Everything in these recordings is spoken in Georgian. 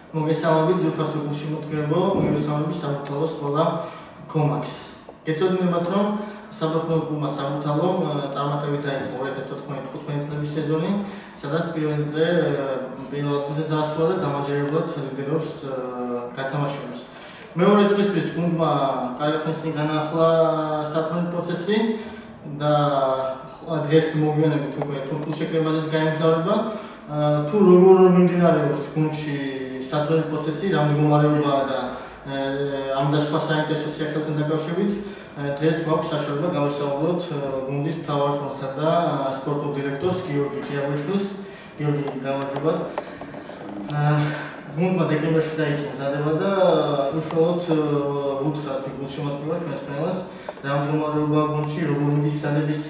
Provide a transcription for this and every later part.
მოგესალმებით ზურფას უგულში მოდგრებო მოგესალმებით საბუთალოს სკოლა კომაქს. გეცოდინებათ რომ საბუთალო კლუბმა საბუთალომ წარმატებით დაიწყო 2014-15 წლების სეზონი, სადაც პირველ ადგილზე დაასრულა და დამაჯერებლად ლიდერობს გათამაშებას. მეორე წლისთვის კლუბმა კარგი ხნის წინ განაახლა საფრთხის პროცესი და დღეს მოგვიანებით უკვე თურქულ შეკრებაზეც გაემგზავრება. თუ როგორ მიმდინარეობს გუნდში საფრთხის პროცესი, რა მდგომარეობაა და ამ და სხვა საინტერესო სიახლეებთან დაკავშირებით დღეს გვაქვს საშუალება გავისაუბროთ გუნდის მთავარწმუნდსა და სპორტულ დირექტორს გიორგი ჭიაბაშვილს. გიორგი, გამარჯობა. გუნდმა დეკემბერში დაიწყო მზადება და უშუალოდ უთხრათ გულშემატკივრად ჩვენს ფრენას, რა მდგომარეობაა გუნდში, როგორ მიდის მზადების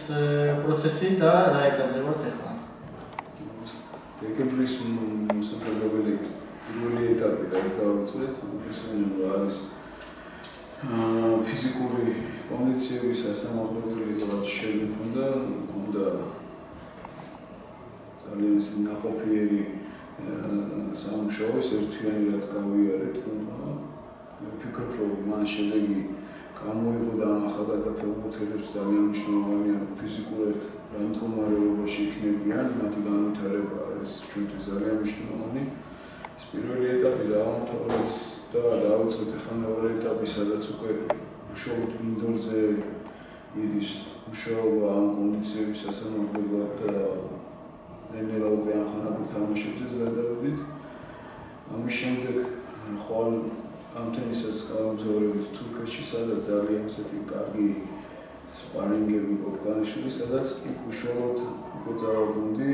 პროცესი და რა ეტაპზე ვართ ახლა. დეკემბრის მოსამზადებელი პირველი ეტაპი დაიწყეთ, ის არის ფიზიკური კონდიციების ასამაღლებელი შეგვიძლია უნდა ძალიან ნაყოფიერი სამუშაოს ერთიანად გავიარეთ. ვფიქრობ, რომ მან შედეგი გამოიღო და ამ ახალგაზრდა ფეხბურთელებს ძალიან მნიშვნელოვანია ფიზიკურად რა მდგომარეობაში იქნებიან, მათი განვითარება არის ჩვენთვის ძალიან მნიშვნელოვანი. ეს პირველი ეტაპი დავამთავრეთ და დავიწყეთ ახლა მეორე ეტაპი, სადაც უკვე უშუალოდ ინდორზე მიდის მუშაობა ამ კონდიციების ასამაღლებლად და ნელ-ნელა უკვე ამხანაგურ თამაშებზეც გადავიდით. ამის შემდეგ ხვალ ამ თემისას გავამგზავრებით თურქეთში, სადაც ძალიან ისეთი კარგი სპარინგები გოგდანიშვილი, სადაც იქ უშუალოდ უკვე წავაგუნდი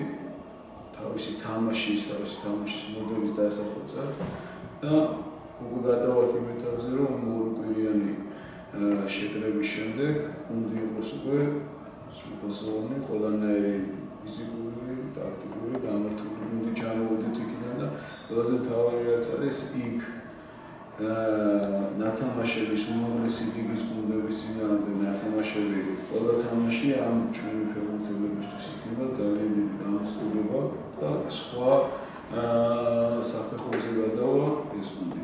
თავისი თამაშის მოდელის დასახოცად და უკვე გადავართ იმ ეტაპზე, რომ ორკვირიანი შეკრების შემდეგ გუნდი იყოს უკვე სრულფასოვანი, ყველანაირი ფიზიკური, ტაქტიკური, გამართული გუნდი ჩამოვიდეთ იქიდან და ყველაზე მთავარი რაც არის იქ ნათამაშების უმაღლესი ლიგის გუნდების წინააღმდეგ ნათამაშები ყველა თამაში ამ ჩვენი ფეხბურთელებისთვის იქნება ძალიან დიდი გამოსწორება და სხვა საფეხურზე გადავა ეს გუნდი.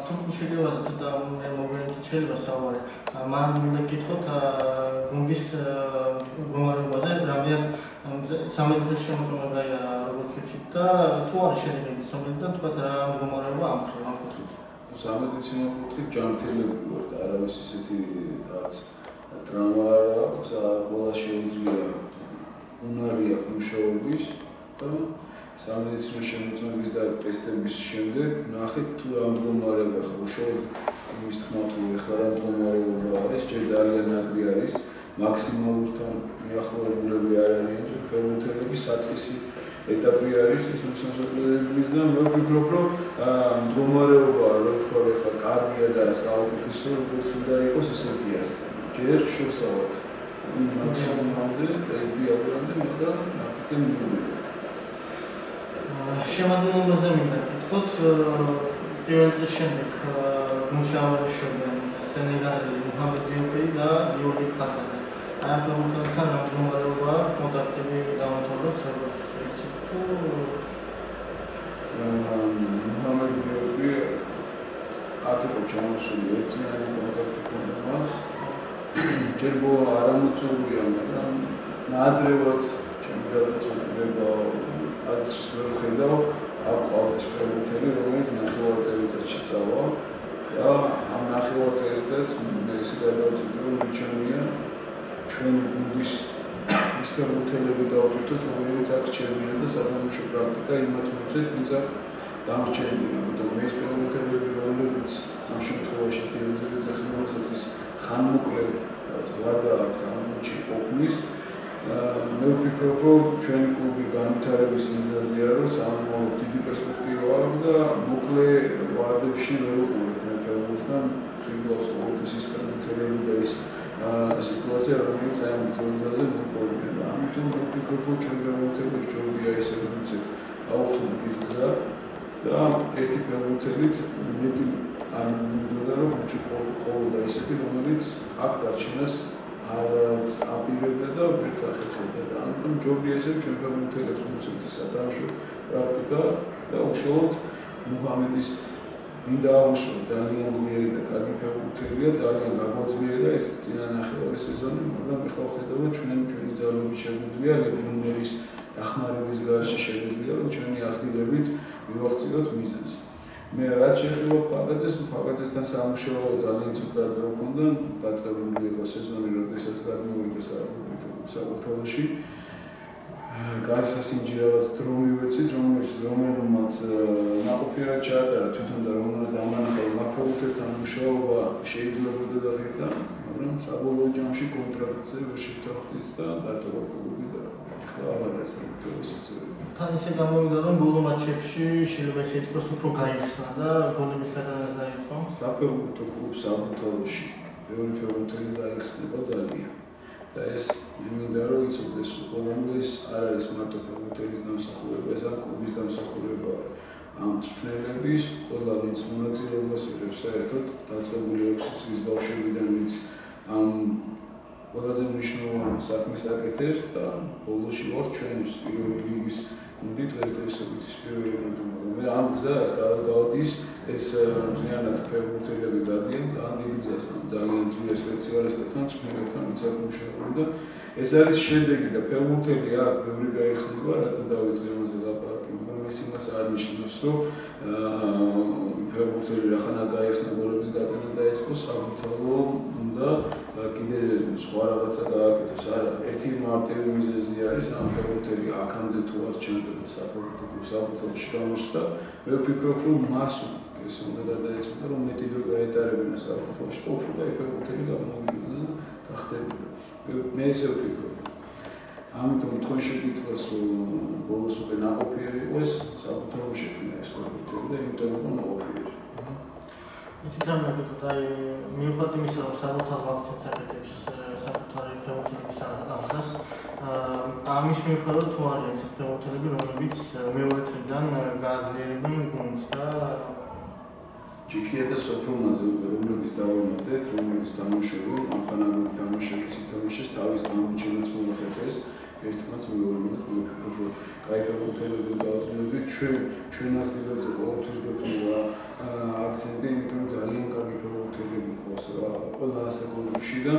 თურქულ შეკრებაზე ცოტა მოგვიანებით შეიძლება საუბარი. მან მინდა გითხოთ გუნდის მდგომარეობაზე, რამდენად სამედიცინო შემოწმება გაიარა როგორც ვიცით და თუ არის შედეგები ცნობილი და თქვათ რა მდგომარეობა ამ კუთხით. სამედიცინო კუთხით ჯანმრთელები ვართ, არავის ისეთი არც ტრავმა არ აქვს, ყველა შეუძლია უნარი აქვს მუშაობის და სამედიცინო შემოწმების და ტესტების შემდეგ ნახეთ თუ რა მდგომარეობა ხარ უშუალოდ იმის თქმა თუ ეხლა რა მდგომარეობა არის, ჯერ ძალიან ნაკლი არის, მაქსიმალურთან მიახლოებულები არ არიან ფეხბურთელები, საწყისი ეტაპი არის ეს მოსამზადებლების და მე ვფიქრობ, რომ მდგომარეობა რა თქვა ეხლა კარგია და საუკეთესო როგორც უნდა იყოს ესეთია. ჯერ შორს ავარ მაქსიმუმამდე დიაგრამამდე, მაგრამ აქედან მივიდეთ. შემადგენლობაზე მინდა გითხოთ, პირველ წლის შემდეგ გუნდში აღნიშნავენ სენეგალელი მუჰამედ დიოპი და გიორგი ხატაძე. ამ ფეხბურთელებთან რა მდგომარეობაა, კონტაქტები დავამთავროთ, როგორც ვიცით თუ მუჰამედ დიოპი აქ იყო ჩამოსული ერთწლიანი კონტრაქტი ჰქონდა მას. ჯერ ბოლო არ ამოწურია, მაგრამ ნადრევად ჩემი გადაწყვეტილება აზრს ვერ ხედავ, აქ ყავდეს ფეხბურთელი, რომელიც ნახევარ წელიწადში წავა და ამ ნახევარ წელიწადს ესე გადავწყვიტე, რომ მიჩვენია ჩვენი გუნდის ის ფეხბურთელები დავტვირთოთ, რომელიც აქ რჩებიან და სათამაშო პრაქტიკა იმათ მოცეთ, ვინც აქ დამრჩენილია. ამიტომ ეს ფეხბურთელები, რომლებიც ამ შემთხვევაში პირველზე ხმასაც ის ხანმოკლე ვადა აქვს ამ გუნდში ყოფნის, მე ვფიქრობ, რომ ჩვენი კლუბი განვითარების მიზეზია, რომ სამომავლოდ დიდი პერსპექტივა აქვს და მოკლე ვადებში ვერ უყურებთ ფეხბურთთან, თვითონაც ყოველთვის ის ფეხბურთელები და ის სიტუაცია, რომელიც ამ გზაზე მოყოლია. ამიტომ მე ვფიქრობ, რომ ჩვენ ფეხბურთელებს ჯობია ისე ვუწევთ აუხსნათ ის გზა და ერთი ფეხბურთელით მეტი არ მინდოდა, რომ გუნდში ყოლოდა ისეთი, რომელიც აქ დარჩენას არც აპირებდა და ვერც ახერხებდა და ამიტომ ჯობია ისე ჩვენ ფეხბურთელებს ვუწევთ სათამაშო პრაქტიკა და უშუალოდ მუჰამედის მინდა აღვნიშნო ძალიან ძლიერი და კარგი ფეხბურთელია, ძალიან გაგვაძლიერა ეს წინანახევარი სეზონი, მაგრამ ეხლა ხედავთ ჩვენი ძალები შეგვიძლია ლეგიონერის დახმარების გარეშე შეგვიძლია რომ ჩვენი ახდილებით მივახციოთ მიზანს. მე რაც შეეხება ფაგაძესთან სამუშაო ძალიან ცუდ დრო მქონდა, დაწყებული იყო სეზონი, როდესაც გადმოვიდა საქართველოში. გასასინჯირებას დრო მივეცით, რომელმაც ნაყოფიერად ჩაატარა თვითონ და რომელმაც დამანახა ფეხბურთელთან მუშაობა შეიძლებოდა და ღირდა, მაგრამ საბოლოო ჯამში კონტრაქტზე ვერ შევხვდით და დატოვა კლუბი და ახლა აღარ არის საქართველოს თან ისე გამოვიდა რომ ბოლო მატჩებში შეიძლება ისე ითქვას უფრო გაიხსნა და გოლების გადაღება დაიწყო. საფეხბურთო კლუბ საბურთალოში ბევრი ფეხბურთელი დაიხსნება ძალიან. და ეს მინდა რომ იცოდეს რომ ეს არ არის მარტო ფეხბურთელის დამსახურება, ეს არის კლუბის დამსახურება. ამ წვრთნელების ყველა ვინც მონაწილეობას იღებს საერთოდ დაწყებული 6 წლის ბავშვებიდან ვინც ამ ყველაზე მნიშვნელოვან საქმეს აკეთებს და ბოლოში ვარ ჩვენს პირველი ლიგის გუნდი დღესდღეობით ის პირველი გუნდი. ამ გზას გავადის ეს მთლიანად ფეხბურთელები დადიან ძალიან დიდი გზას, ძალიან ძლიერ სპეციალისტებთან, წვრთნელებთან მიცემუშავებენ და ეს არის შედეგი და ფეხბურთელი აქ ბევრი გაიხსნება, რატომ დავიწყე ამაზე ლაპარაკი, მაგრამ ეს იმას არ ნიშნავს, რომ ფეხბურთელი რახანა გაიხსნა გოლების გატანა დაიწყო საბურთალო და კიდე სხვა რაღაცა გააკეთოს. არა, ერთი მარტივი მიზეზი არის ამ ფეხბურთელი აქამდე თუ არ ჩნდება საბურთალოში გამოჩნდა. მე ვფიქრობ, რომ მას ეს უნდა გადაეცემა, რომ მეტი დრო გაეტარებინა საბურთალოში ყოფნა და ფეხბურთელი გამოვიდნენ და გახდებოდა. მე ესე ვფიქრობ. ამიტომ თქვენ შეგიძლიათ რომ ბოლოს უკვე ნაყოფიერი იყოს საბურთალოში შექმნა ეს ფეხბურთელი და იმიტომ რომ ნაყოფიერი. ისიც არ მეკითხოთ, აი მიუხედავად იმისა, რომ საბურთალო აქციას აკეთებს საკუთარი ფეხბურთელების აღზრდას, ამის მიუხედავად თუ არიან ფეხბურთელები, რომლებიც მეორე წრიდან გააძლიერებენ გუნდს და ჯიქია და სოფრონაძე რომლებიც დავამატეთ, რომლებიც თამაშობენ, ამხანაგური თამაშების ითამაშეს თავის გამოჩენას მოახერხეს. ერთმანეთს მეორემაც მოვიფიქროთ, რომ კაი ფეხბურთელები გააძლიერებთ, ჩვენ ახდილებზე ყოველთვის გვექნება აქცენტი, იმიტომ რომ ძალიან კარგი ფეხბურთელები ყავს ყველა ასაკობებში და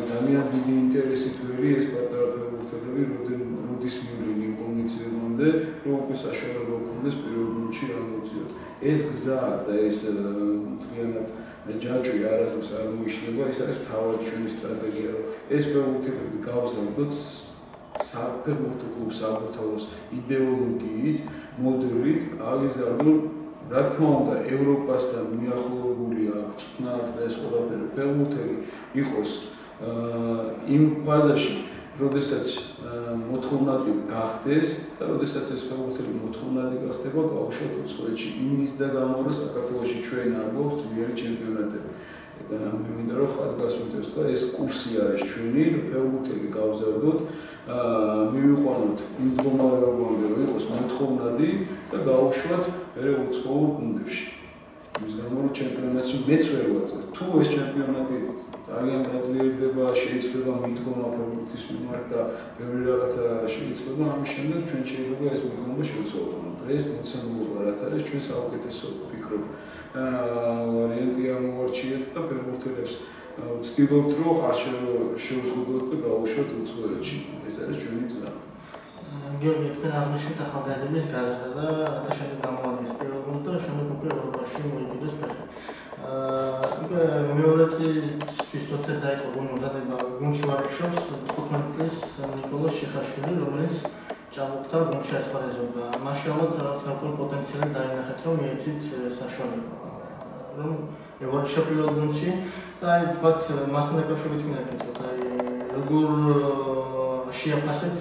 ძალიან დიდი ინტერესი გვერი ეს პატარა ფეხბურთელები როდის მივლენ კომუნიკაციამდე, რომ უკვე საშუალება გქონდეს პირველ გუნდში გამოვიციოთ. ეს გზა და ეს მთლიანად ჯაჭვი არასდროს არ მოიშლება, ეს არის მთავარი ჩვენი სტრატეგია, რომ ეს ფეხბურთელები გავზარდოთ საფეხბურთო კლუბ საბურთალოს იდეოლოგიით, მოდელით, აღიზარდონ რა თქმა უნდა ევროპასთან მიახლოებული აქვს წვნას და ეს ყველაფერი ფეხბურთელი იყოს იმ ფაზაში, როდესაც მოთხოვნადი გახდეს და როდესაც ეს ფეხბურთელი მოთხოვნადი გახდება, გავუშვათ უცხოეთში იმის და გამო რომ საქართველოში ჩვენ არ გვაქვს ძლიერი ჩემპიონატები. და მე მინდა რომ ხაზგასმითებს თქვა ეს კურსი არის ჩვენი, რომ ფეხბურთელი გავზარდოთ, მივიყვანოთ იმ მდგომარეობამდე, რომ იყოს მოთხოვნადი და გავუშვათ მერე უცხოურ გუნდებში. ის გამო რომ ჩემპიონატში მეც ვერ ვაწერ. თუ ეს ჩემპიონატი ძალიან გაძლიერდება, შეიძლება მიდგომა ფეხბურთის მიმართ და ბევრი რაღაცა შეიძლება, ამის შემდეგ ჩვენ შეიძლება ეს მიდგომა შევცვალოთ. დღეს მოცემულობა რაც არის ჩვენ საუკეთესო ვფიქრობ ვარიანტი ამოვარჩიეთ და ფეხბურთელებს ვცდილობთ რომ არ შევზღუდოთ და გავუშვათ უცხოეთში. ეს არის ჩვენი გზა. გიორგი, თქვენ აღნიშნეთ ახალგაზრდების გაზრდა და შემდეგ გამოადგეს პირველ გუნდს და შემდეგ უკვე ევროპაში მოიგდეს ფეხი. უკვე მეორე წლისთვის როცა დაიწყო გუნდმოძრაობა, გუნდში ვარშავს 15 წლის ნიკოლოზ შიხაშვილი, რომელიც ჭაბუკთა გუნდში ასპარეზობდა. მაშინდელად რაღაც გარკვეული პოტენციალი დაინახეთ, რომ მიეცით საშუალება, რომ ევარშა პირველ გუნდში და აი ვთქვათ, მასთან დაკავშირებით მინდა გითხრათ, აი როგორ შეაფასეთ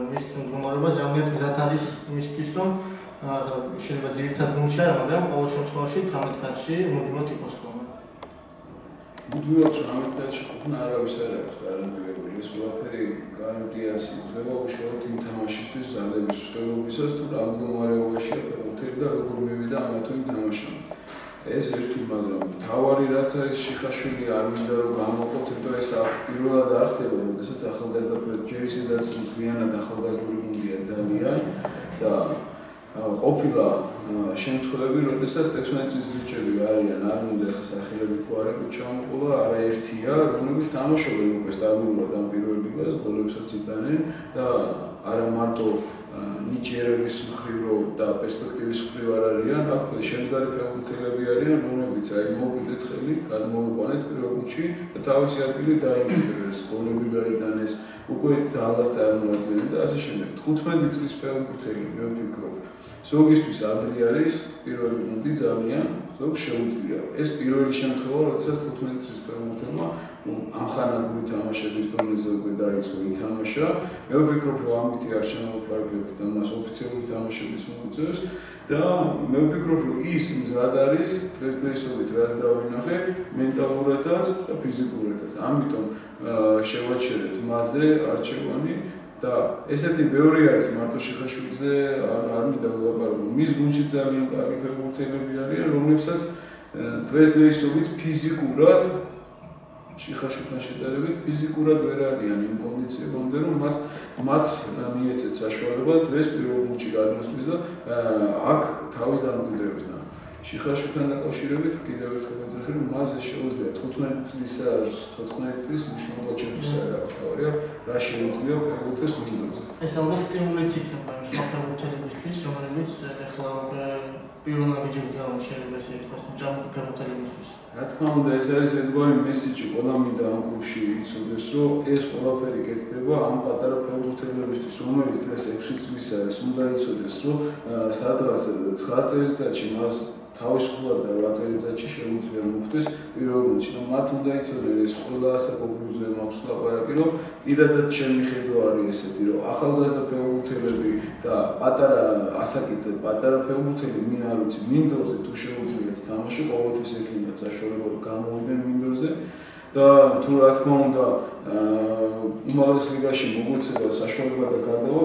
მის მდგომარეობას, ზოგადად გზად არის იმისთვის, რომ შეიძლება ძირითად გუნდში არა, მაგრამ ყოველ შემთხვევაში 18 კაცში მუდმივად იყოს ხოლმე. მუდმივად 18 კაცში ყოფნა არავის არ აქვს გარანტირებული. ეს ყველაფერი გარანტიას იძლევა უშუალოდ იმ თამაშისთვის ზადების მსვლელობისას, თუ რა მდგომარეობაშია ფეხბურთელი და როგორ მივიდა ამა თუ იმ თამაშამდე. ეს ერთი, მაგრამ მთავარი რაც არის შიხაშვილი არ მინდა რომ გამოყოფოთ, რომ ეს პირველად არ ხდება, როდესაც ახალგაზრდა ჯერ ისედაც მთლიანად ახალგაზრდული გუნდია ძალიან და ყოფილა შემთხვევები, როდესაც 16 წლის ბიჭები არიან, არ მინდა ახლა სახელები თუ არ ეკუთვნის ჩამოყოლა, არაერთია, რომლებიც თამაშობენ უკვე სტაბილურად ამ პირველ ლიგას, გოლებსაც იტანენ და არა მარტო ნიჭიერების მხრივ და პერსპექტივის მხრივ არ არიან, აქ შემდგარი ფეხბურთელები არიან, რომლებიც მოვიდეთ ხელი, გადმოვიყვანეთ პირველ გუნდში და თავისი ადგილი დაიმკვიდრეს, გოლები გაიტანეს, უკვე ძალას წარმოადგენენ და ასე შემდეგ. 15 წლის ფეხბურთელი მე ვფიქრობ, ზოგისთვის ადრე არის პირველი გუნდი ძალიან, ზოგს შეუძლია. ეს პირველი შემთხვევა, როდესაც 15 წლის ფეხბურთელმა ამხანაგური თამაშების დონეზე უკვე დაიწყო ითამაშა. მე ვფიქრობ, რომ ამით არ შემოვიფარგლებთ და მას ოფიციალური თამაშებიც მოუწევს და მე ვფიქრობ, რომ ის მზად არის დღესდღეობით რაც დავინახე, მენტალურადაც და ფიზიკურადაც. ამიტომ შევაჩერეთ მასზე არჩევანი და ესეთი ბევრი არის მარტო შიხაშვილზე არ მინდა ვილაპარაკო. მის გუნდში ძალიან კარგი ფეხბურთელები არიან, რომლებსაც დღესდღეობით ფიზიკურად შიხაშვილთან შედარებით ფიზიკურად ვერ არიან იმ კონდიციებამდე, რომ მათ მიეცეთ საშუალება დღეს პირველ გუნდში გადმოსვლის და აქ თავის დამკვიდრების და შიხაშვილთან დაკავშირებით კიდევ ერთხელ ვეძახი, რომ მასზე შეუძლია 15 წლის მნიშვნელობა შემოსაა თავია, რა შეუძლია ფეხბურთის მინდორზე. ეს ალბათ სტიმულიც იქნება იმ ფეხბურთელებისთვის, რომლებიც ახლა პირველ ნაბიჯებში შეიძლება ესე ითქვას, ჯამბი ფეხბურთელებისთვის. რა თქმა უნდა, ეს არის ერთგვარი მესიჯი ყველა მინდა ამ კლუბში იცოდეს, რომ ეს ყველაფერი კეთდება ამ პატარა ფეხბურთელებისთვის, რომელიც დღეს 6 წლის არის, უნდა იცოდეს, რომ სადღაც 9 წელიწადში მას თავისუფლად და 8 წელიწადში შეუძლია მოხვდეს პირველ გუნდში. და მათ უნდა იცოდნენ ეს ყველა ასაკობრივზე მაქვს ლაპარაკი, რომ პირადად ჩემი ხედვა არის ესეთი, რომ ახალგაზრდა ფეხბურთელები და პატარა ასაკით პატარა ფეხბურთელი მე არ ვიცი, მინდორზე თუ შეუძლიათ თამაში, ყოველთვის ექნება საშუალება რომ გამოვიდნენ მინდორზე და თუ რა თქმა უნდა უმაღლეს ლიგაში მოგვეცედა საშუალება და გადავა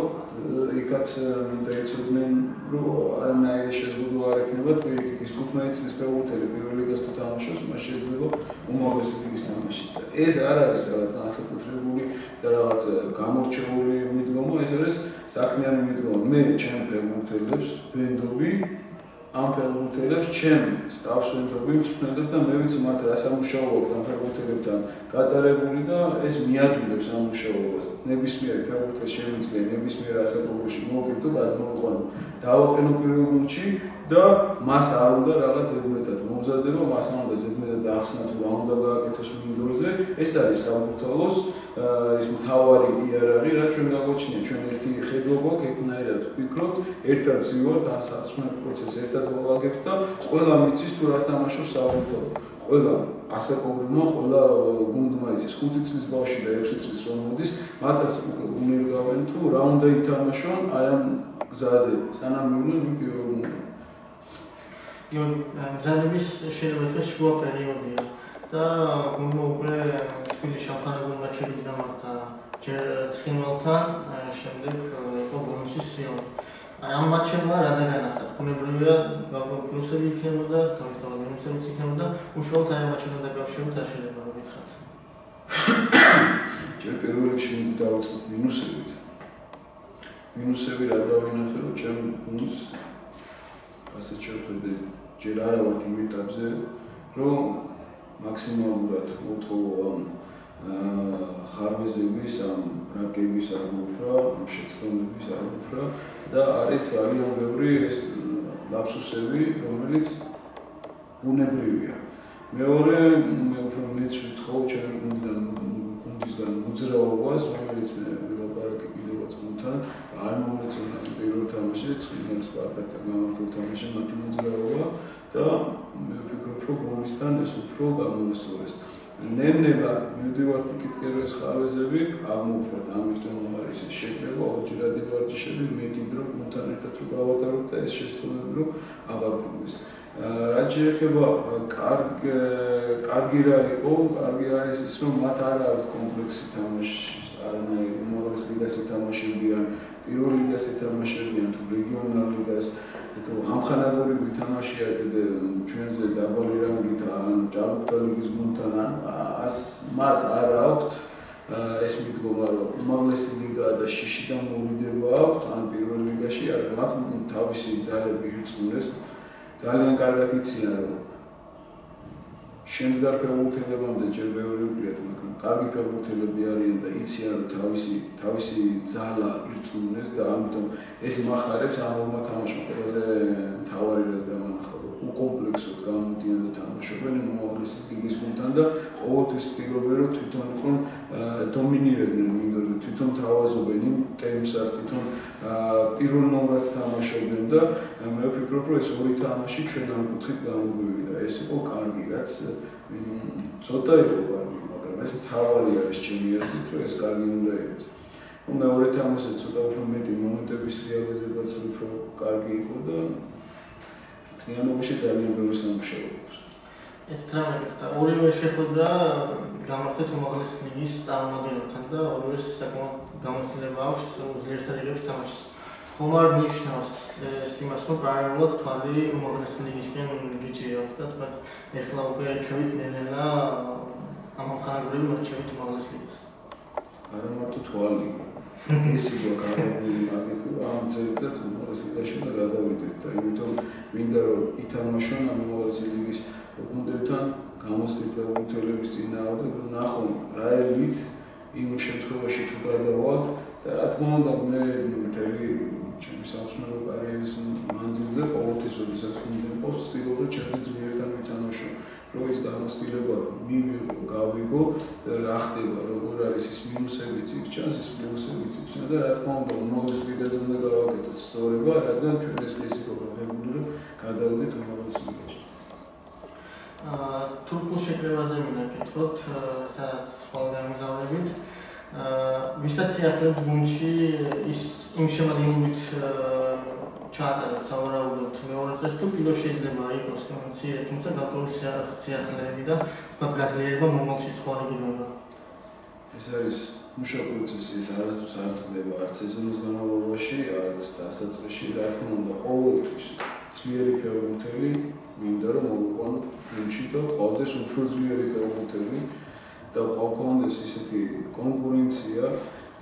იქაც მინდა იცოდნენ, რომ არანაირი შეზღუდვა არ ექნება პირიქით ის 15 წლის ფეხბურთელი პირველ ლიგას თუ თამაშობს, მას შეიძლება უმაღლესი ლიგის თამაშიც და ეს არ არის რაღაც განსაკუთრებული და რაღაც გამორჩეული მიდგომა, ეს არის საქმიანი მიდგომა. მე ჩემ ფეხბურთელებს ვენდობი ამ ფეხბურთელებს ჩემ სტაფს ვენდობი, მწვრთნელებს და მე ვიცი მათ რა სამუშაოა ამ ფეხბურთელებთან გატარებული და ეს მიადვილებს ამ მუშაობას. ნებისმიერი ფეხბურთელი შემიძლია ნებისმიერ ასაკობრივში მოვიდო, გადმოვიყვანო, დავაყენო პირველ გუნდში და მას არ უნდა რაღაც ზედმეტად მომზადება, მას არ უნდა ზედმეტად ახსნა თუ რა უნდა გააკეთოს მინდორზე. ეს არის საბურთალოს ის მთავარი იარაღი, რაც ჩვენ გაგვაჩნია. ჩვენ ერთი ხედვა გვაქვს, ეკნაირად ვფიქრობთ, ერთად ვზივართ ამ საწმენდ პროცესს, ერთად ვაგებთ და ყველა მიცის თუ რას თამაშობს საბურთალო. ყველა ასაკობრივმა, ყველა გუნდმა იცის 5 წლის ბავშვი და 6 წლის რომ მოდის, მათაც უნერგავენ თუ რა უნდა ითამაშონ აი ამ გზაზე, სანამ მივლენ პირველ გუნდში. მზადების შეიძლება ითქვას შუა პერიოდია და გუნდმა უკვე თბილისში ამხანაგური მატჩები გამართა ჯერ ცხინვალთან, შემდეგ იყო ბონუსის სიონი. ამ მატჩებმა რა დაგანახათ? ბუნებრივია პლუსები იქნებოდა, თავისთავად მინუსებიც იქნებოდა, უშუალოდ აი ამ მატჩებთან დაკავშირებით არ შეიძლება რომ გითხრათ. ჯერ პირველ რიგში დავიწყოთ მინუსებით. მინუსები რა დავინახე, რომ ჩემ გუნდს ასე შევხედე, ჯერ არა ვართ იმ ეტაპზე, რომ მაქსიმალურად უთხოვო ამ ხარვეზების, ამ ბრაკების აღოფრა, ამ შეცდომების აღოფრა და არის ძალიან ბევრი ეს ლაფსუსები, რომელიც ბუნებრივია. მეორე, მე უფრო მეც ვთხოვ ჩემი გუნდისგან მოძრაობას, რომელიც მე ვილაპარაკე კიდევაც გუნდთან, არ მომეწონა პირველ თამაში, ცხინვალის სპარტაკთან გამართულ თამაში მათი მოძრაობა და მე ვფიქრობ, რომ გუნდისთან ეს უფრო გამოსწორეს. ნელ-ნელა მივდივართ იქითკენ, რომ ეს ხარვეზები აღმოფრათ, ამიტომ არის ეს შეკრება, ორჯერადი ვარჯიშები, მეტი დრო გუნდთან ერთად რომ გავატაროთ და ეს შეცდომები რომ აღარ გქონდეს. რაც შეეხება კარგი რა იყო, კარგი არის ის, რომ მათ არ აქვს კომპლექსი თამაში, არანაირი უმაღლეს ლიგას ეთამაშებიან, პირველ ლიგას ეთამაშებიან თუ რეგიონალ ლიგას, თუ ამხანაგური ვითამაშია კიდე ჩვენზე დაბალი რანგით ან ჭაბუკთა ლიგის გუნდთან, ან მათ არ აქვთ ეს მიდგომა რომ უმაღლესი ლიგაა და შიშიდან მოვიდება აქვთ ან პირველ ლიგაში არა მათ თავისი ძალები ირწმუნეს ძალიან კარგად იციან რომ შემდგარ ფეხბურთელებამდე ჯერ ბევრი უყურიათ მაგრამ კარგი ფეხბურთელები არიან და იციან რომ თავისი ძალა ირწმუნეს და ამიტომ ეს მახარებს ამ ორმა თამაშმა ყველაზე მთავარი რაც დამანახა რომ უკომპლექსოდ გამოდიან და თამაშობენ უმაღლესი ლიგის გუნდთან და ყოველთვის ცდილობენ რომ თვითონ იყვნენ დომინირებდნენ მინდორზე თვითონ თავაზობენ იმ ტემპსაც თვითონ პირველ ნომრად თამაშობენ და მე ვფიქრობ რომ ეს ორი თამაში ჩვენ ამ კუთხით გამოგვივიდა ეს იყო კარგი რაც ცოტა იყო კარგი მაგრამ ეს მთავარი არის ჩემი აზრით რომ ეს კარგი უნდა იყოს მეორე თამაში ცოტა უფრო მეტი მომენტების რეალიზებაც უფრო კარგი იყო და თლიანობაში ძალიან ბევრი სამუშაო აქვს ეს თამაში და ორივე შეხვედრა გამართეთ უმაღლესი ლიგის წარმომადგენელთან და ორივე საკმაოდ გამოცდილება აქვს უძლიერესთა ლიგებში თამაშის ხომ არ ნიშნავს ეს იმას რომ პრაიორულად თვალი უმაღლესი ლიგისკენ გიჭირავს და თქვა ეხლა უკვე ჩვენით ნელა ამხანაგრები მოჩვენთ უმაღლეს ლიგას არა მარტო თვალი ეს იყო კარგი მაგეთი ამ წელიწადს უმაღლეს ლიგაში უნდა გადავიდეთ და იმიტომ მინდა რომ ითამაშონ ამ უმაღლესი ლიგის გუნდებთან გამოცდილ ფეხბურთელების წინააღმდეგ რომ ნახონ რა ელით იმ შემთხვევაში თუ გადავალთ და რა თქმა უნდა მე მთელი ჩემი საოცნებო კარიერის მანძილზე ყოველთვის როდესაც ვიმყოფ ვცდილობ რომ ჩემი ძლიერთან ვითამაშო რომ ის გამოცდილება მივიღო გავიგო და რა ხდება როგორ არის ის მინუსებიც იქ ჩანს ის პლუსებიც იქ ჩანს და რა თქმა უნდა უმაღლეს ლიგაზე უნდა გავაკეთოთ სწორება რადგან ჩვენ ეს ისიქო პრობლემები რომ გადავიდეთ უმაღლეს ლიგაში თურქულ შეკრებაზე მინდა გითხრათ სადაც ხოლმე გამიზარდებით ვისაც იახლებთ გუნდში ის იმ შემადგენლობით ჩაატარებთ სავარაუდოდ მეორე წელს თუ პირველ შეიძლება იყოს მცირე თუმცა გარკვეული სიახლეები და თქვა გაძლიერება მომავალში სხვა რეგიონებად ეს არის მუშაობ პროცესი ეს არასდროს არ წყდება არც სეზონის განმავლობაში არც დასაწყისში რა თქმა უნდა ყოველთვის ძლიერი ფეხბურთელი მინდა რომ მოვიყვანო გუნდში და ყავდეს უფრო ძლიერი ფეხბურთელი და ყავდეს ისეთი კონკურენცია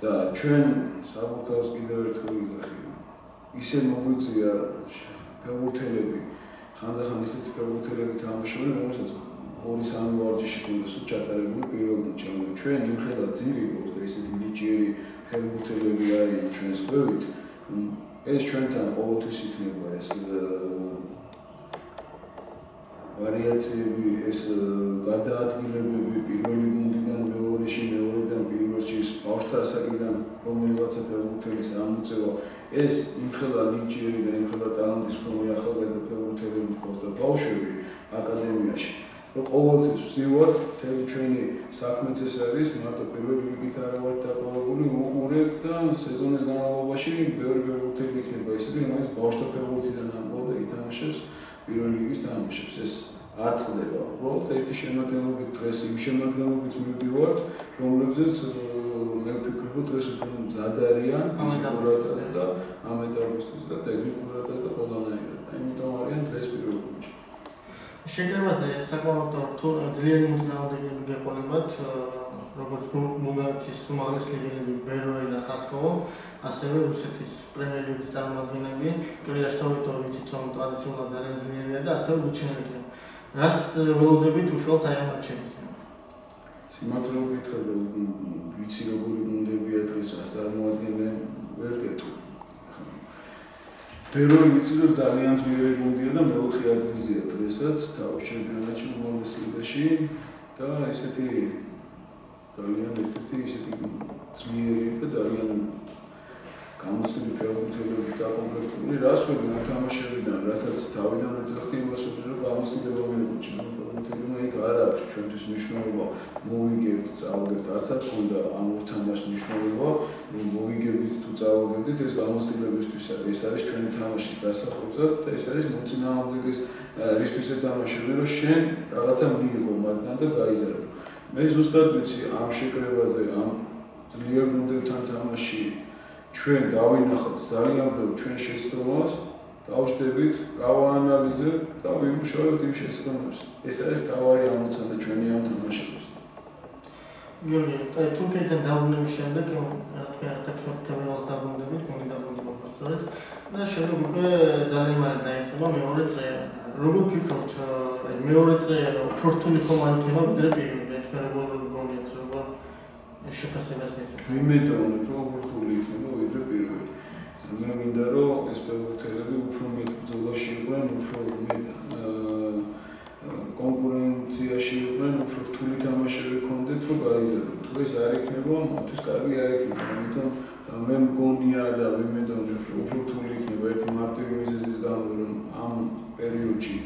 და ჩვენ საბურთალოს კიდევ ერთხელ ვიგახი ისე მოგვიწია ფეხბურთელები ხანდახან ისეთი ფეხბურთელები თამაშობენ რომელსაც 2-3 ვარჯიში ქონდეს ჩატარებული პირველ გუნდში ჩვენ იმხელა ძირი გვაქვს და ისეთი ნიჭიერი ფეხბურთელები არიან ჩვენს ხვევით ეს ჩვენთან ყოველთვის იქნება ეს ვარიაციები ეს გადაადგილებები პირველი გუნდიდან მეორეში მეორედან პირველში ბავშვთა ასაკიდან რომელიღაცა ფეხბურთელის ამოწევა ეს იმხელა ნიჭიერი და იმხელა ტალანტის მქონე ახალგაზრდა ფეხბურთელები გქონს და ბავშვები აკადემიაში რომ ყოველთვის ვსივართ მთელი ჩვენი საქმეც ეს არის მარტო პირველი ლიგით არა ვართ დაკავებული უყურებთ და სეზონის განმავლობაში ბევრი ფეხბურთელი იქნება ისეთი რომელიც ბავშვთა ფეხბურთიდან ამბობს და ითამაშებს პირველი ლიგის თამაშებს ეს არ წყდება უბრალოდ ერთი შემადგენლობით დღეს იმ შემადგენლობით მივდივართ რომლებზეც მე ვფიქრობ რომ დღეს უფრო მზად არიან ფიზიკურადაც და ამ ეტაპისთვის და ტექნიკურადაც და ყველანაირად და იმიტომ არიან დღეს პირველ გუნდში შეკრებაზე საკმაოდ ძლიერი მოწინააღმდეგეები გეყოლებათ როგორც ბულგარეთის უმაღლეს ლიგელები ბეროე და ხასკოვო ასევე რუსეთის პრემიერ ლიგის წარმომადგენლები კრილა სოვიტოვიცით რომ ტრადიციულად ძალიან ძლიერია და ასევე ლუჩენკო რას ველოდებით უშუალოდ აი ამ მატჩებში სიმართლე ვკითხებ რომ ვიცი როგორი გუნდებია დღეს რას წარმოადგენენ ვერ გეტყვი ბეროე ვიცი რომ ძალიან ძლიერი გუნდია და მეოთხე ადგილზეა დღესაც თავის ჩემპიონატში უმაღლეს ლიგაში და ესეთი ძალიან ერთ-ერთი ისეთი ძლიერი და ძალიან გამოცდილი ფეხბურთელები დაკომპლექტებული რას ვები მოთამაშეებიდან რასაც თავიდან ეძახდი იმას რომ გამოცდილება მიუღია ფეხბურთელებმა იქ არ აქვს ჩვენთვის მნიშვნელობა მოვიგებთ წავაგებთ არც არ ქონდა ამ ორ თამაშს მნიშვნელობა რომ მოვიგებთ თუ წავაგებთ ეს გამოცდილებისთვის ეს არის ჩვენი თამაშის დასახელწად და ეს არის მოწინააღმდეგეს რისთვის ეთამაშებენ რომ შენ რაღაცა მიიღო მაგდან და გაიზარდო მე ზუსტად ვიცი ამ შეკრებაზე ამ ძლიერ გუნდებთან თამაში ჩვენ დავინახავთ ძალიან ბევრ ჩვენ შეცდომას, დავშდებით, გავაანალიზებთ და ვიმუშავებთ იმ შეცდომებს. ეს არის თავარი ამოცანა ჩვენი ამ თამაშების. გიორგი, თურქეთიდან დაბრუნების შემდეგ, თქვენ 16 თებერვალს დაბრუნდებით, გონი დაბრუნდება სწორედ. და შემდეგ უკვე ძალიან მალე დაიწყება მეორე წრე. როგორ ფიქრობთ, მეორე წრე უფრო რთული ხომ არ იქნება ვიდრე პირველი? თქვენ როგორ გონიათ, როგორ შეფასებას მისცემთ? ვიმედოვნებ, რომ უფრო რთული იქნება ვიდრე პირველი. მე მინდა რომ ეს ფეხბურთელები უფრო მეტ ბრძოლაში იყვნენ, უფრო მეტ კონკურენციაში იყვნენ, უფრო რთული თამაშები ჰქონდეთ, რომ გაიზარდეთ. თუ ეს არ იქნება, მათთვის კარგი არ იქნება. ამიტომ მე მგონია და ვიმედოვნებ, რომ უფრო რთული იქნება ერთი მარტივი მიზეზის გამო, რომ ამ პერიოდში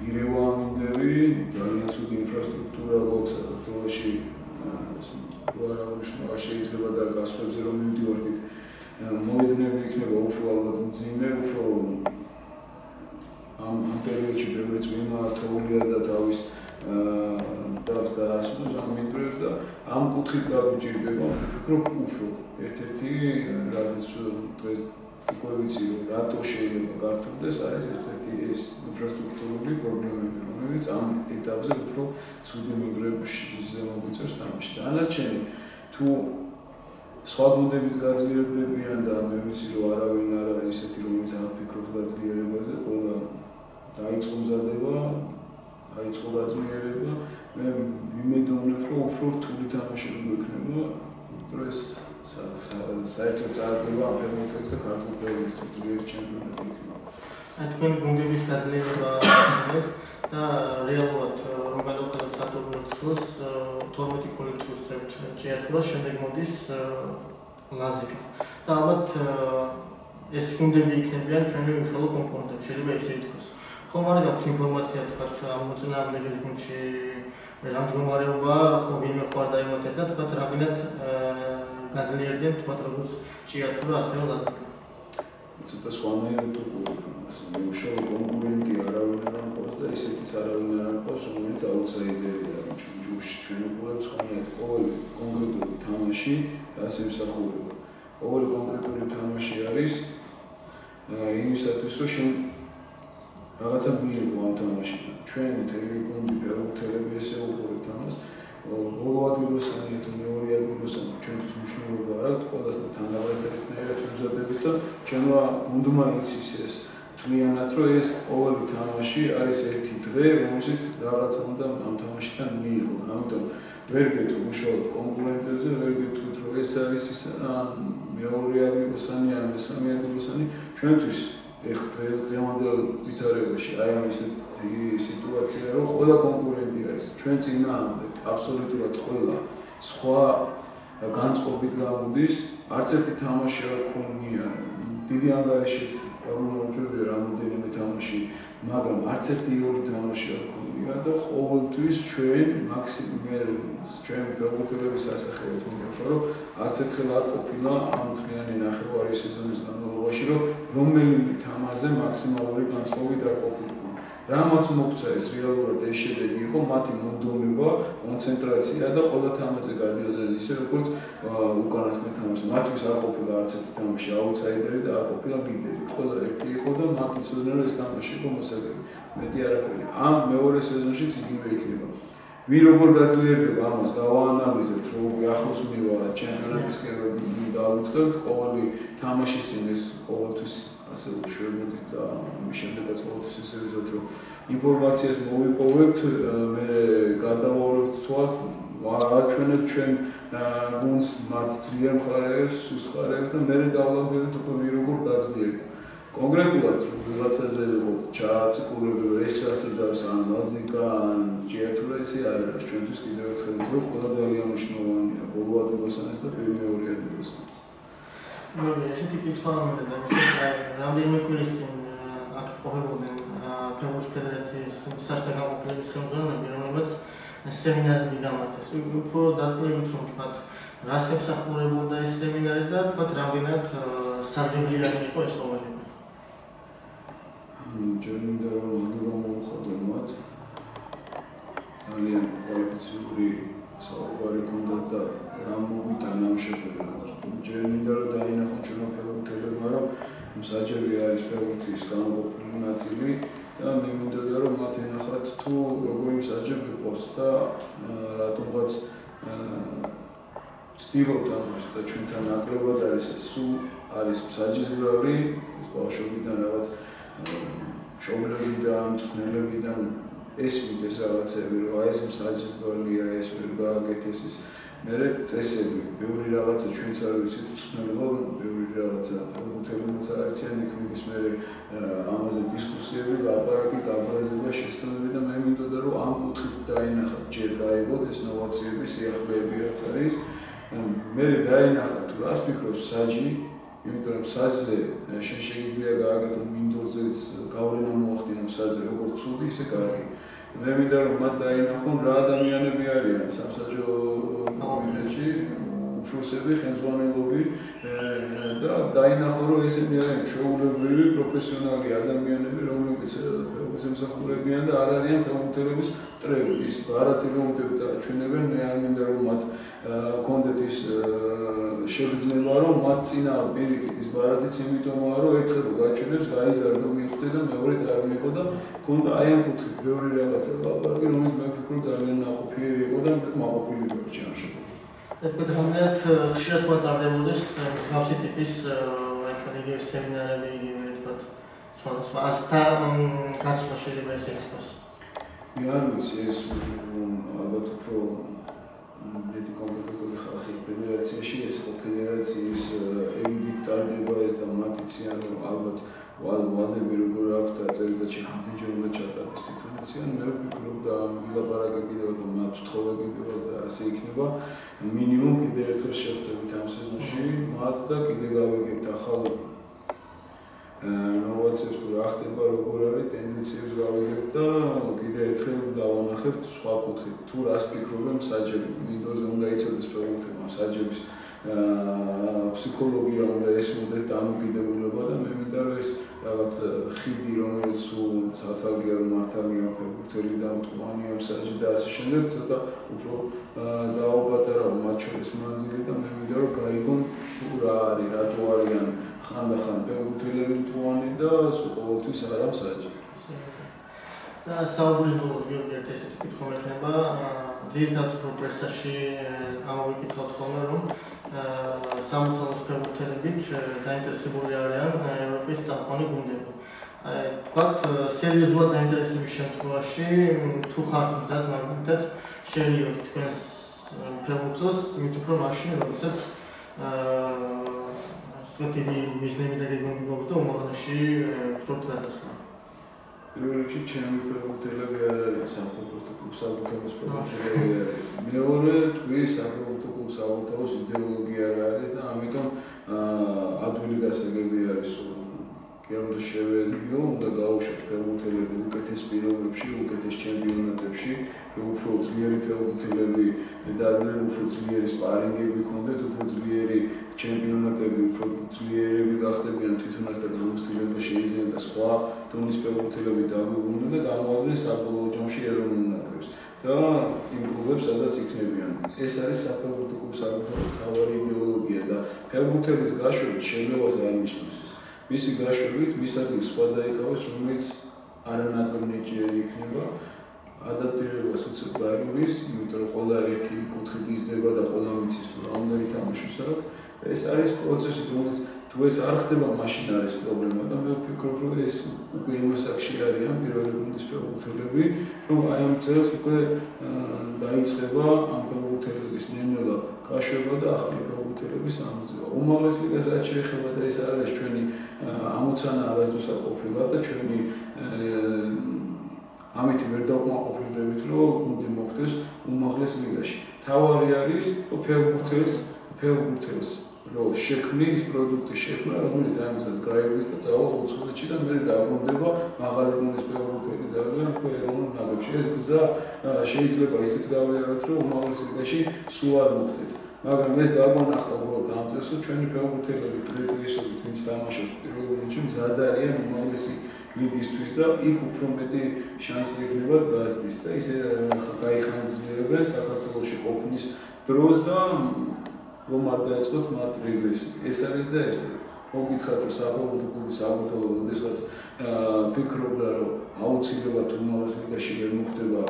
ირევა ამინდები, ძალიან ცუდი ინფრასტრუქტურა გვაქვს საქართველოში, რო არა უშნო შეიძლება და გასვებზე რომ მივდივართ იქ მოედნები იქნება უფრო ალბათ მძიმე, უფრო ამ პერიოდში ბევრი წვიმა თოვლია და თავის დას და ასმოს ამინდებს და ამ კუთხით გავიჭირდება, ვფიქრობ უფრო ერთ-ერთი რაზეც დღეს უკვე ვიცი რომ რატო შეიძლება გართულდეს არის ერთ-ერთი ეს ინფრასტრუქტურული პრობლემები, რომელიც ამ ეტაპზე უფრო ცუდი მიგრებში მოგვიწევს თამაში. დანარჩენი თუ სხვა გუნდებიც გაძლიერდებიან და მე ვიცი რომ არავინ არ არის ისეთი რომელიც არ ფიქრობს გაძლიერებაზე, ყველა დაიწყო მზადება, დაიწყო გაძლიერება, მე ვიმედოვნებ რომ უფრო რთული თამაშები გვექნება, რომ ეს საერთოდ წარდება ამ ფეხბურთელს და ქართულ ფეხბურთელს ძლიერი ჩემპიონატი იქნება. თქვენ გუნდების გაძლიერება ახსენეთ და რეალურად რომ გადავხედოთ სატურნირო ციკლს 12 კოლექტივის წევრით ჭიათურას, შემდეგ მოდის ლაზიკა. და ალბათ ეს გუნდები იქნებიან ჩვენი უშუალო კონკურენტები, შეიძლება ისე ითქვას. ხომ არ გაქვთ ინფორმაცია თქვათ ამ მოწინააღმდეგის გუნდში რა მდგომარეობა, ხო ვინმე ხوار დაემატეს და თქვათ რამინად გაძლიერდნენ თქვათ როგორც ჭიათურა, ასევე ლაზიკა. ცოტა სხვანაირად უყურებ ამას. უშუალო კონკურენტი არავინ არ ამყავს და ისეთიც არავინ არ ამყავს, რომელიც აუტსაიდერია, რომ ჩვენ ჯგუფში ჩვენ უყურებთ სხვანაირად ყოველი კონკრეტული თამაში ასე მსახურება. ყოველი კონკრეტული თამაში არის იმისათვის, რომ შენ რაღაცა მიიღო ამ თამაშიდან. ჩვენ მთელი გუნდი ფეხბურთელები ესე უყურებთ ამას. ბოლო ადგილოსანი თუ მეორე ადგილოსანი ჩვენთვის მნიშვნელობა არ აქვს, ყველასთან თანაბრად ვმზადებით და ჩვენმა გუნდმა იცის ეს თმიანად, რომ ეს ყოველი თამაში არის ერთი დღე, რომელშიც რაღაცა უნდა ამ თამაშიდან მიიღო. ამიტომ ვერ გეტყვით უშუალოდ კონკურენტებზე, ვერ გეტყვით რომ ეს არის ის მეორე ადგილოსანი ან მესამე ადგილოსანი, ჩვენთვის დღევანდელ ვითარებაში აი ამ ისეთი სიტუაცია, რომ ყველა კონკურენტი არის ჩვენ წინააღმდეგ, აბსოლუტურად ყველა სხვა განწყობით გამოდის, არც ერთი თამაში არ ქონია დიდი ანგარიშით გამომწვევია რამოდენიმე თამაში, მაგრამ არც ერთი ორი თამაში არ ქონია და ყოველთვის ჩვენ ჩვენ ფეხბურთელების ასახელოთ ვიმეორებ, რომ არც ერთხელ არ ყოფილა ამ თვლიანი ნახევარი სეზონის განმავლობაში, რომ რომელიმე თამაზე მაქსიმალური განწყობით არ ყოფილიყო. რამაც მოგცა ეს რეალურად ეს შედეგი იყო, მათი მონდომება, კონცენტრაცია და ყველა თამაზე გადიოდნენ ისე როგორც უკანასკნელ თამაშზე. მათთვის არ ყოფილა არც ერთი თამაში აუტსაიდერი და არ ყოფილა ლიდერი. ყველა ერთი იყო და მათ იცოდნენ რომ ეს თამაში იყო მოსაგები. მეტი არაფერი. ამ მეორე სეზონშიც იგივე იქნება. ვინ როგორ გაძლიერდება ამას გავაანალიზებთ, რომ ახლოს მივა ჩემპიონატისკენ დავიწყებთ ყოველი თამაშის წინ ეს ყოველთვის ასე უშვებოდით და მის შემდეგაც ყოველთვის ესე ვიზოთ, რომ ინფორმაციას მოვიპოვებთ, მე გადავავლებთ თვალს, ვაჩვენებთ ჩვენ გუნდს მათ ძლიერ მხარეებს, სუსტ მხარეებს და მე დავлавგებთ უკვე ვინ როგორ გაძლიერდა. კონკრეტულად რაღაცაზე ვიყოთ ჩააციკურები, რომ ეს რას იზავს ან ლაზიკა, ან ჭიათურა, ესე არ არის ჩვენთვის კიდევ ერთხელ ვთქვი, ყველა ძალიან მნიშვნელოვანია ბოლო ადგილოსანაც და მეორე ადგილოსანაც. ესეთი კითხვა მინდა რამდენიმე კვირის წინ აქ ყოფილობდნენ ფეხბურთის ფედერაციის საშტა გამოფენების ხელმძღვანელები, რომელმაც სემინარები გამართეს. უფრო დაწვრილებით რომ თქვათ, რას ემსახურებოდა ეს სემინარი და თქვათ რამდენად სარგებლიანი იყო ეს ყოველივე. ჯერ მინდა რომ მადლობა მოვუხადო მათ. ძალიან კვალიფიციური საუბარი ჰქონდათ და რა მოგვიტანა ამ შეხვედრაზე. ჯერ მინდა რომ დაინახოთ ჩვენო ფეხბურთელებმა, რომ მსაჯები არის ფეხბურთის განყოფილი ნაწილი და მე მინდოდა რომ მათ ენახათ თუ როგორი მსაჯები ყავს და რატომღაც ვცდილობთ ამას და ჩვენთან ნაკლებად არის ეს სულ არის მსაჯისგვრავი ბავშვობიდან რაღაც მშობლებიდან, მწვრთნელებიდან ესმით ეს რაღაცები, რომ აი ეს მსაჯისგვრავია, ეს ვერ გააკეთეს ის მერე წესები, ბევრი რაღაცა ჩვენც არ ვიცით მწვრთნელებმა, ბევრი რაღაცა ფეხბურთელებიც არ იციან იქნების მერე ამაზე დისკუსიები, ლაპარაკი, გაბრაზება, შეცდომები და მე მინდოდა რომ ამ კუთხით დაინახავთ ჯერ გაიგოთ ეს ნოვაციები, სიახლეები რაც არის. მე დაინახავთ თუ რას ფიქრობს საჯი, იმიტომ რომ საჯზე შენ შეიძლება გააკეთო მინდორზე გავლენა მოახდინო საჯზე როგორც ცუდი, ისე კარგი. მე მინდა რომ მათ დაინახონ რა ადამიანები არიან სამსაჯო კომიტეტში, უფროსები, ხელმძღვანელობი და დაინახონ რომ ესენი არიან ჩვეულებრივი პროფესიონალი ადამიანები, რომლებიც ემსახურებიან და არ არიან ფეხბურთელების მტრები. ის ბარათელობები და ჩვენებენ, მე არ მინდა რომ მათ კონდეთ ის შეგრძნება რომ მათ წინა პირიქით ის ბარათიც იმიტომაა რომ ერთხელ გაჩვენებს გაიზარდო მიხვდე და მეორედ არ მიიღო და კონდა აი ამ კუთხით ბევრი რაღაცა ლაპარაკი რომელიც მე ვფიქრობ ძალიან ნაყოფიერი იყო და მაყოფილი დარჩა ამ შემთხვევაში. Ეკვადრამდეთ ხშირად მოწარდებოდეს მსგავსი ტიპის იგივე სემინარები, იგივე თქვათ სხვა ასთა გასვლა შეიძლება ესე ითქვას. მე არ ვიცი ეს ალბათ უფრო მეტი კომპეტენტური ხალხი ფედერაციაში ეს იყო ფედერაციის ევიდით ტარდება ეს და მათ იციან რომ ალბათ ვადები როგორ აქვს და წელიწადში ხმჯერულად ჩატარდეს თვითონ იციან მე ვფიქრობ და ვილაპარაკებილა და მათ თხოვებებებას და ასე იქნება მინიმუმ კიდე ერთხელ შევხვდებით ამ სეზონში მათ და კიდე გავიგებთ ახალ ნოვაციებს თუ რა ხდება როგორ არის ტენდენციებს გავიგებთ და კიდე ერთხელ დავანახებთ სხვა კუთხით თუ რას ფიქრობენ საჯები მინდორზე უნდა იცოდეს პრობლემა საჯების ფსიქოლოგია უნდა ესმოდეთ დამოკიდებულება და მე მინდა რომ ეს რაღაც ხიდი რომელიც სულ სასალგია რომ მართალია ფეხბურთელი და მტკვარია მსაჯი და ასე შემდეგ ცოტა უფრო დაუბატარავ მათ შორის მანძილი და მე მინდა რომ გაიგონ თუ რა არის რატო არიან ხანდახან ფეხბურთელები მტკვარი და სულ ყოველთვის არა მსაჯი და საუბრის ბოლოს გიორგი ესეთი კითხვა მექნება ძირითადად უფრო პრესაში ამოვიკითხავთ ხოლმე რომ სამოქალაქო ფეხბურთელებით დაინტერესებული არიან ევროპის წამყვანი გუნდები. თქვათ სერიოზულად დაინტერესების შემთხვევაში თუ ხართ მზად მაგალითად შევიოთ თქვენს ფეხბურთელს იმით უფრო მაშინ როდესაც სტრატეგი მიზნები და გეგმები გვაქვს და უმაღლესში ვსწორთ გადასვლა. პირველ რიგში ჩემი ფეხბურთელები არ არის საფეხბურთო კლუბს საბუთოს ფეხბურთელები არის. მეორე თქვი საფეხბურთო კლუბს საბუთოს იდეოლოგია რა არის და ამიტომ ადვილი გასაგები არის გეორგი შეველიო უნდა გაუშვათ ფეხბურთელები უკეთეს პირობებში, უკეთეს ჩემპიონატებში, უფრო ძლიერი ფეხბურთელები და უფრო ძლიერი სპარინგები ქონდეთ, უფრო ძლიერი ჩემპიონატები, უფრო ძლიერები გახდებიან თვითონაც და გამოცდილება შეიძლება და სხვა დონის ფეხბურთელები დაგვიგვიდნენ და გამოაძლეს საბოლოო ჯამში ეროვნულ ნაკრებს და იმ კლუბებს სადაც იქნებიან. ეს არის საფეხბურთო კლუბს საბუთოს თავარი იდეოლოგია და ფეხბურთელის გაშვებით შეგრევას არ ნიშნავს ის. მისი გაშვებით მისადმი სხვა დაიკავეს, რომელიც არანაკლები იქნება. ადაპტირებას უცებ გაიგვის, იმიტომ რომ ყველა ერთი კუთხით იზრდება და ყველა ვიცის თუ რა უნდა ითამაშოს აქ. ეს არის პროცესი, რომელიც თუ ეს არ ხდება, მაშინ არის პრობლემა და მე ვფიქრობ, რომ ეს უკვე იმ ასაკში არიან პირველი გუნდის ფეხბურთელები, რომ აი ამ წელს უკვე დაიწყება ამ ფეხბურთელების ნელ-ნელა გაშვება და ახალი ფეხბურთელების ამოწევა. უმაღლეს ლიგას რაც შეეხება და ეს არ არის ჩვენი ამოცანა არასდროს არ ყოფილა და ჩვენი ამით ვერ დავკმაყოფილდებით, რომ გუნდი მოხდეს უმაღლეს ლიგაში. თავარი არის ფეხბურთელს რომ შექმნის პროდუქტი შექმნა, რომელიც ამისას გაიგვის და წავა უცხოეთში და მე დაბრუნდება მაღალი დონის ფეხბურთელი ძალიან უკვე ეროვნულ ნაკრებში. ეს გზა შეიძლება ისიც გავიაროთ, რომ უმაღლეს ლიგაში სულ არ მოხდეთ. მაგრამ ეს დაგვანახა უბრალოდ ამ წელს, რომ ჩვენი ფეხბურთელები პრესტიჟობით ვინც თამაშობს პირველ გუნდში მზად არიან უმაღლესი ლიგისთვის და იქ უფრო მეტი შანსი ექნება გასვლის და ისე გაიხანძლებენ საქართველოში ყოფნის დროს და რომ არ დაეწყოთ მათ რეგრესი. ეს არის და ეს მოგითხრათ რომ საფეხბურთო კლუბის საბუთო როდესაც ფიქრობდა რომ აუცილებლად უმაღლეს ლიგაში ვერ მოხდება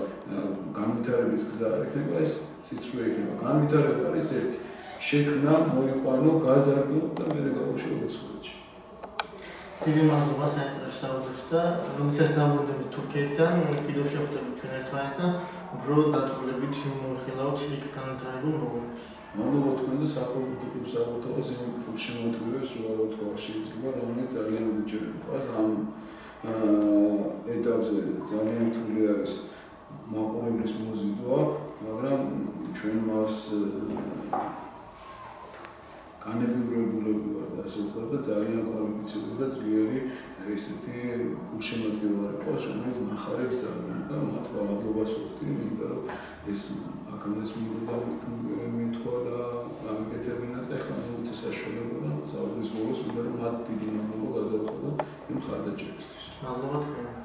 განვითარების გზა არ იქნება ეს სიცრუე იქნება. განვითარება არის ერთი. შექმნა, მოიყვანო, გაზარდო და მე გავუშვი რუსეთში. დიდი მადლობა საინტერესო საუბრისთვის და როდესაც დავბრუნდებით თურქეთიდან, კიდევ შევხვდებით ჩვენ ერთმანეთთან, უფრო დაწვრილებით მოვიხილავთ იქ განვითარებულ მოვლენებს. მადლობა თქვენ და საფრთხე საბუთოს იმ შემოთვლებს რა თქვა შეიძლება, რომელიც ძალიან უჯერებია. ხას ამ ეტაპზე ძალიან რთული არის მაყურებლის მოზიდვა, მაგრამ ჩვენ მას განებივრებულები ვარ და ასე ვთქვათ და ძალიან კვალიფიცირებული და ძლიერი ესეთი გულშემატკივარი ყავს, რომელიც მახარებს ძალიან და მათ მადლობას ვუხდი, იმიტომ რომ ეს აქამდეც მინდოდა მithვა და გამიკეთებინა და ეხლა მოუწე საშუალება საუბრის ბოლოს ვიდა რომ მათ დიდი მადლობა გადავხო და იმ ხარდაჭერისთვის. მადლობა თქვენ.